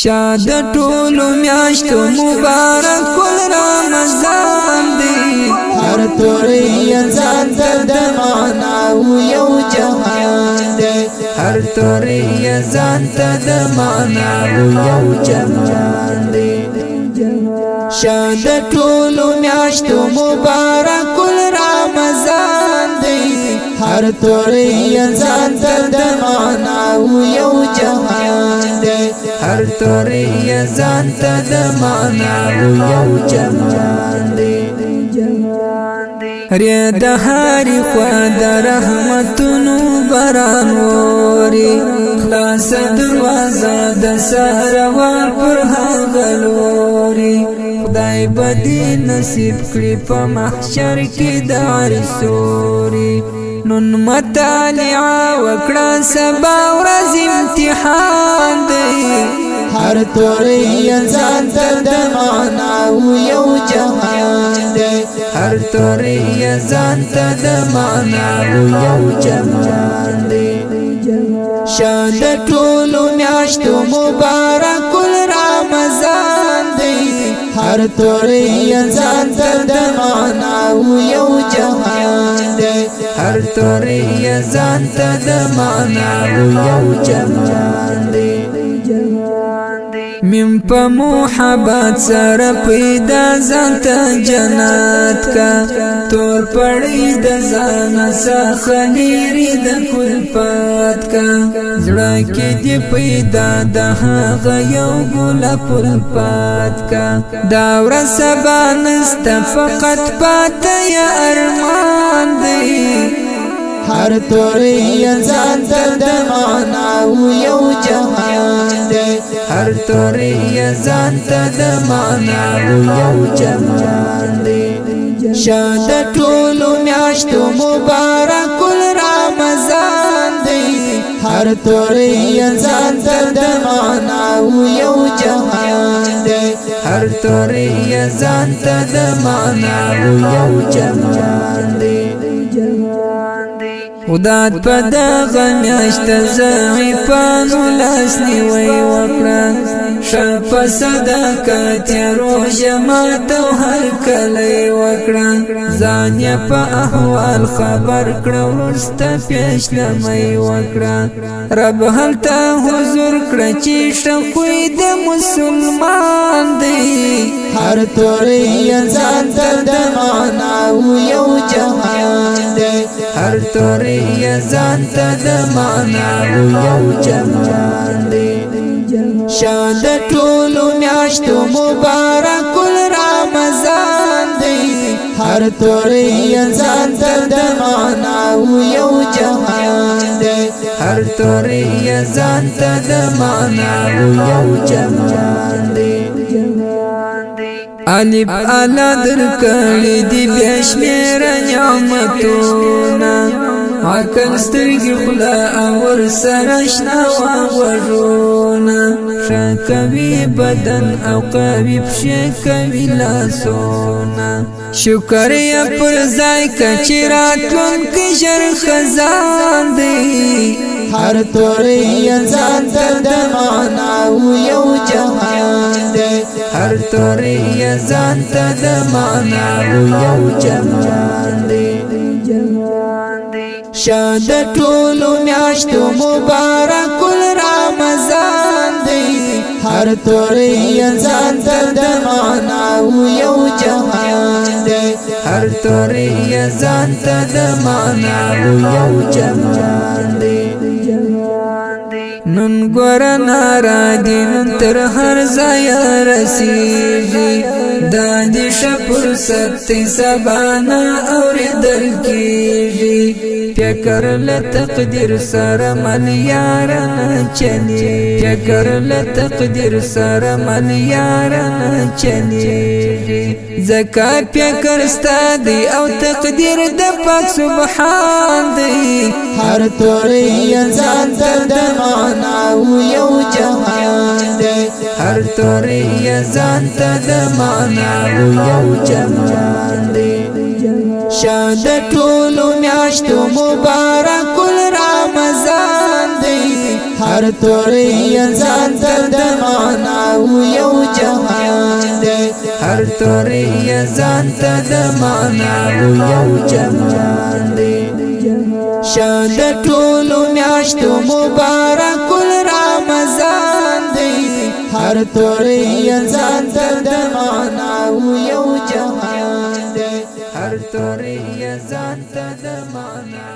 شاد ټولو میاشتو مبارک کل رمضان دی هر توری ځان ته د معنا یو جهان دی هر توری ځان ته د معنا یو جهان دی شاد ټولو میاشتو مبارک کل رمضان دی هر توری ځان ته د معنا یو جهان دی هر توری ځان ته د معنا یو جهان دی هر د هر خوا د رحمتونو باران ووري خلاص دروازه د سهروار پر هغلوري خدای بدی نصیب کړي په محشر کې د عرسوري نن مطالعه وکړه سبا ورځ امتحان دی هر توری ځان ته د معنا یو جهان دی هر توری ځان ته د معنا یو جهان دی شاد ټولو میاشتو مبارک کل رمضان دی هر توری ځان ته د معنا یو جهان دی هر توری ځان ته د معنا یو جهان دی مم په محبت سره پیدا ځانته جنت کا تور پړی د ځان څخه لري د کلفت کا زړه کې دې پیدا د هغه یو ګل پات کا دا ورځ سبا نسته فقط پاته یا ارمان دی هر توری ځان ته د معنا یو جهان دی هر توری ځان ته د معنا یو جهان دی شاد ټولو میاشتو مبارک کل رمضان دی هر توری ځان ته د معنا یو جهان دی هر توری ځان ته د معنا یو جهان دی خدات په دغه میاشت ضعیفانو لاس نیوی وکړه ښه په صدقات روژه ماته هر کلی وکړه ځان یې په احوال خبر کړه وروسته پیشلمی وکړه رب هلته حضور کړه چې ښه خوی د مسلمان دی هر توری ځان ته د معنا یو جهان دی هر توری ځان ته د معنا یو جهان دی شاد ټولو میاشتو مبارک کل رمضان دی هر توری ځان ته د معنا یو جهان دی هر توری ځان ته د معنا یو جهان دی الف اعلی درکړې دی بشمیر نعمتونه عقل سترګې خلا اور سرشنا وغوږونه شکوي بدن او قوي پښې کوي لاسونه شکر یې پر ځای کچې راتلونکي ژر خزان دی هر توری ځان ته د معنا یو جهان دی هر توری ځان ته د معنا یو جهان دی شاد ټولو میاشتو مبارک کل رمضان دی هر توری ځان ته د معنا یو جهان دی هر توری ځان ته د معنا یو جهان دی نن ګور نارا دی نن تر هر ځای رسیږي دا دې شپر ست سبانا اور دل کیږي فکر له تقدیر سره مل یار چلی فکر له تقدیر سره مل یار چلی زکا فکر ستادي او تقدیر د پاک سبحان دی هر توری ځان ته د معنا یو جهان دی هر توری ځان ته د معنا یو جهان دی شاد ټولو میاشتو مبارک کل رمضان دی هر توری ځان ته د معنا ځان ته د معنا یو جهان دی شاد ټولو میاشتو مبارک رمضان دی هر توري ځان ته د معنا یو جهان دی هر توري ځان ته د معنا